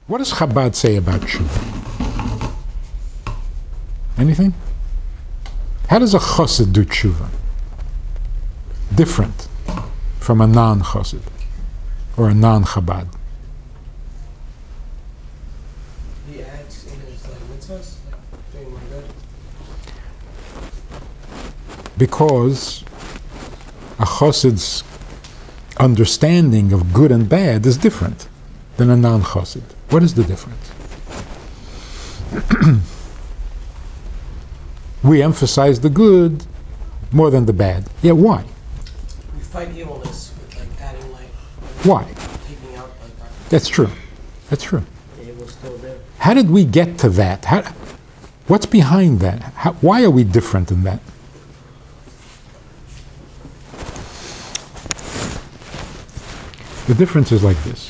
What does Chabad say about Teshuva? Anything? How does a Chossid do Teshuva? Different from a non-Chossid or a non-Chabad. He adds in his mitzvahs, doing my good. Because a Chossid's understanding of good and bad is different than a non-Chossid. What is the difference? We emphasize the good more than the bad. Yeah, why? We fight evilness with adding light. Why? Taking out That's true. That's true. the evil's still there. How did we get to that? What's behind that? Why are we different in that? The difference is like this.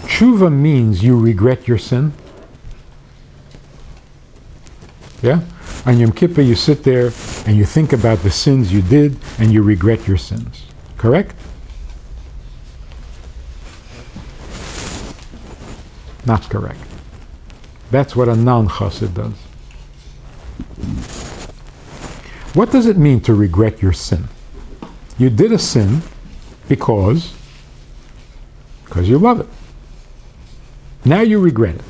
Teshuva means you regret your sin. Yeah? On Yom Kippur you sit there and you think about the sins you did and you regret your sins. Correct? Not correct. That's what a non-chassid does. What does it mean to regret your sin? You did a sin because you love it. Now you regret it.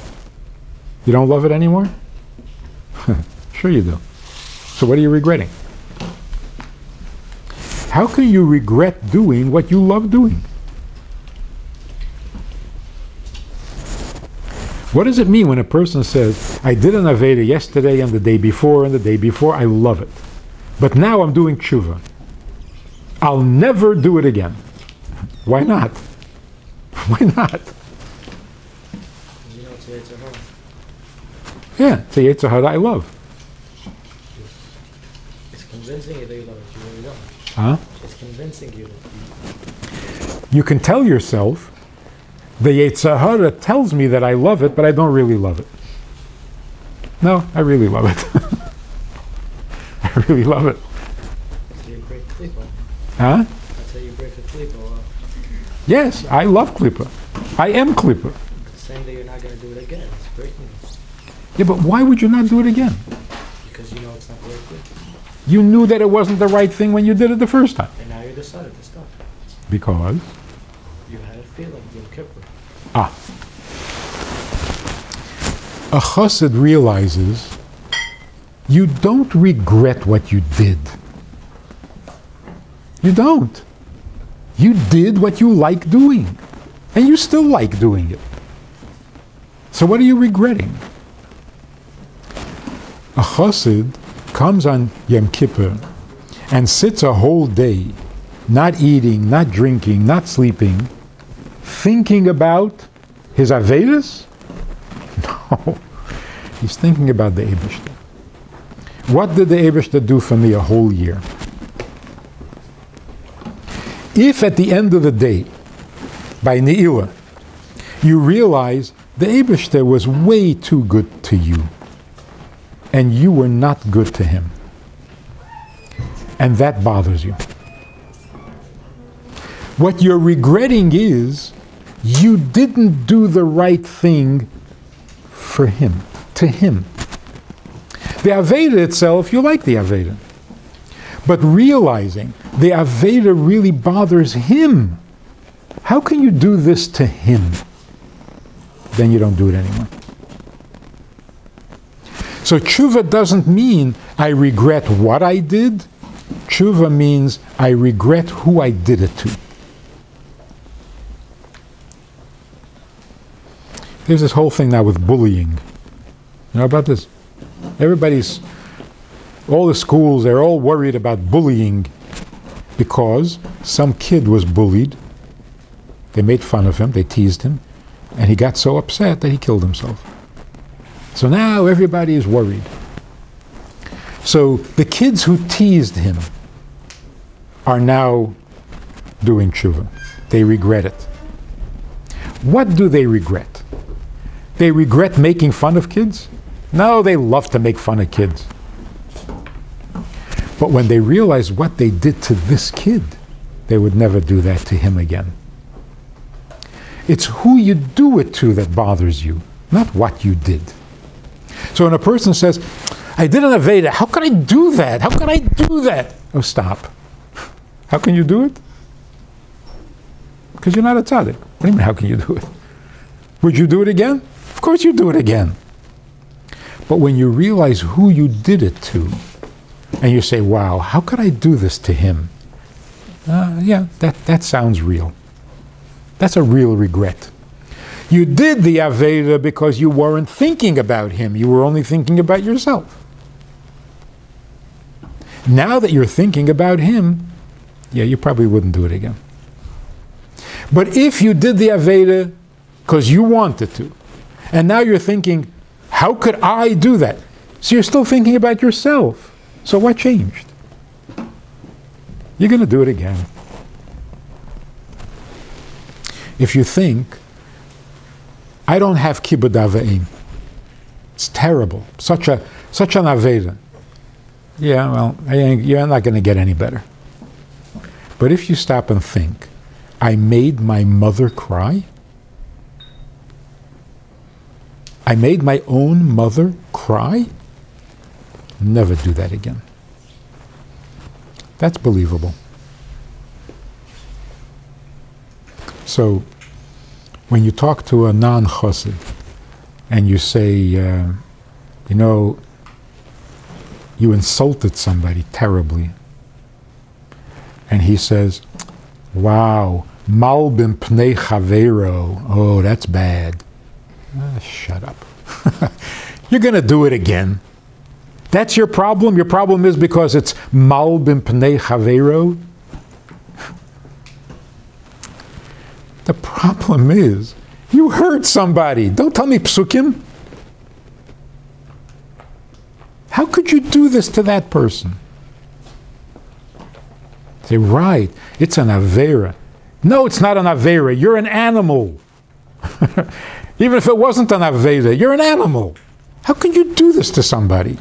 You don't love it anymore? Sure you do. So what are you regretting? How can you regret doing what you love doing? What does it mean when a person says, I did an Aveda yesterday and the day before and the day before, I love it. But now I'm doing Teshuva. I'll never do it again. Why not? Why not? You know, it's a Yetzer Hara. Yeah, it's a Yetzer Hara I love. It's convincing you that you love it. You really don't. Huh? It's convincing you. You can tell yourself, the Yetzer Hara tells me that I love it, but I don't really love it. No, I really love it. I really love it. That's how you break klipa. Huh? That's how you break a klipa. Yes, I love Klippa. I am Klippa. Saying that you're not going to do it again. It's breaking it. Yeah, but why would you not do it again? Because you know it's not very good. You knew that it wasn't the right thing when you did it the first time. And now you decided to stop. Because? You had a feeling, Yom Kippur. A chassid realizes you don't regret what you did. You don't. You did what you like doing. And you still like doing it. So what are you regretting? A chassid comes on Yom Kippur and sits a whole day, not eating, not drinking, not sleeping, thinking about his Avedas? No. He's thinking about the Eibishter. What did the Eibishter do for me a whole year? If at the end of the day, by Ne'ilah, you realize the Eibishter was way too good to you, and you were not good to him, and that bothers you. What you're regretting is you didn't do the right thing for him, to him. The Aveda itself, you like the Aveda. But realizing the Aveda really bothers him, how can you do this to him? Then you don't do it anymore. So Teshuva doesn't mean I regret what I did. Teshuva means I regret who I did it to. There's this whole thing now with bullying. You know about this? All the schools, they're all worried about bullying because some kid was bullied. They made fun of him, they teased him, and he got so upset that he killed himself. So now everybody is worried. So the kids who teased him are now doing Teshuva. They regret it. What do they regret? They regret making fun of kids? No, they love to make fun of kids. But when they realize what they did to this kid, they would never do that to him again. It's who you do it to that bothers you, not what you did. So when a person says, I did an Aveda, how can I do that? How can I do that? Oh, stop. How can you do it? Because you're not a tzaddik. What do you mean, how can you do it? Would you do it again? Of course you do it again. But when you realize who you did it to, and you say, wow, how could I do this to him? Yeah, that sounds real. That's a real regret. You did the Aveda because you weren't thinking about him. You were only thinking about yourself. Now that you're thinking about him, yeah, you probably wouldn't do it again. But if you did the Aveda because you wanted to, and now you're thinking, how could I do that? So you're still thinking about yourself. So what changed? You're going to do it again. If you think, I don't have kibbud avayim, it's terrible, such an Aveda. Yeah, well, you're not going to get any better. But if you stop and think, I made my mother cry? I made my own mother cry? Never do that again. That's believable. So, when you talk to a non-chassid and you say, you know, you insulted somebody terribly, and he says, wow, mal bim pnei chavero, oh, that's bad. Shut up. You're going to do it again. That's your problem? Your problem is because it's mal bim pnei chavero? The problem is, you hurt somebody. Don't tell me psukim. How could you do this to that person? Say, right, it's an avera. No, it's not an avera. You're an animal. Even if it wasn't an avera, you're an animal. How can you do this to somebody?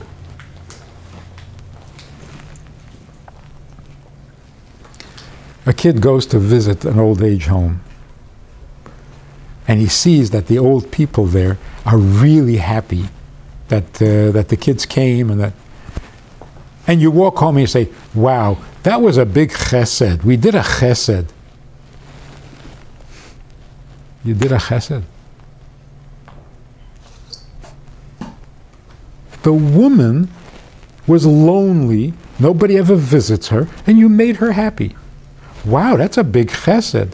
A kid goes to visit an old age home, and he sees that the old people there are really happy that the kids came, and you walk home and you say, wow, that was a big chesed. We did a chesed. You did a chesed. The woman was lonely, nobody ever visits her, and you made her happy. Wow, that's a big chesed.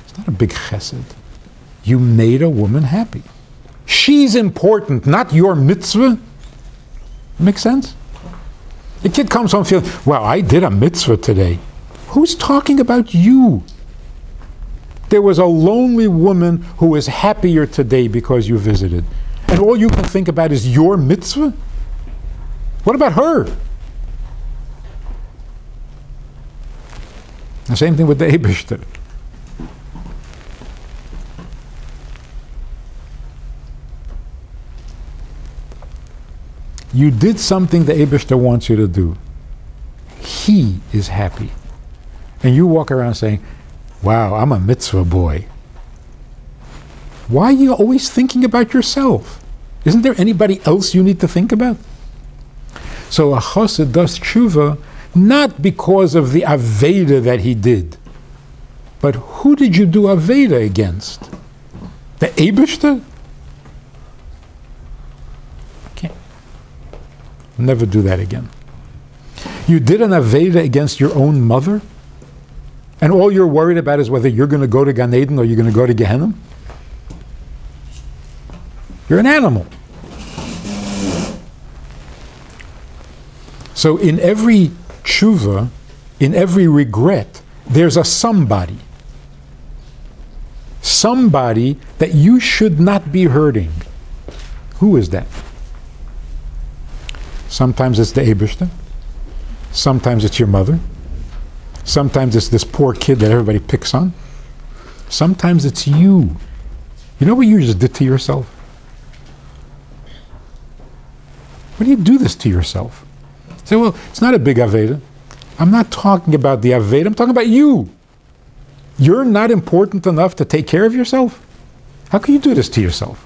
It's not a big chesed. You made a woman happy. She's important, not your mitzvah. Makes sense? The kid comes home feeling, well, I did a mitzvah today. Who's talking about you? There was a lonely woman who was happier today because you visited. And all you can think about is your mitzvah? What about her? The same thing with the Eibishter. You did something the Eibishter wants you to do. He is happy. And you walk around saying, wow, I'm a mitzvah boy. Why are you always thinking about yourself? Isn't there anybody else you need to think about? So a chassid does teshuva not because of the Aveda that he did, but who did you do Aveda against? The Eibishter? Never do that again. You did an Aveda against your own mother, and all you're worried about is whether you're going to go to Gan Eden or you're going to go to Gehenna? You're an animal. So in every teshuva, in every regret, there's a somebody. Somebody that you should not be hurting. Who is that? Sometimes it's the Eibishter. Sometimes it's your mother. Sometimes it's this poor kid that everybody picks on. Sometimes it's you. You know what you just did to yourself? Why do you do this to yourself? Say, well, it's not a big Aveda. I'm not talking about the Aveda. I'm talking about you. You're not important enough to take care of yourself? How can you do this to yourself?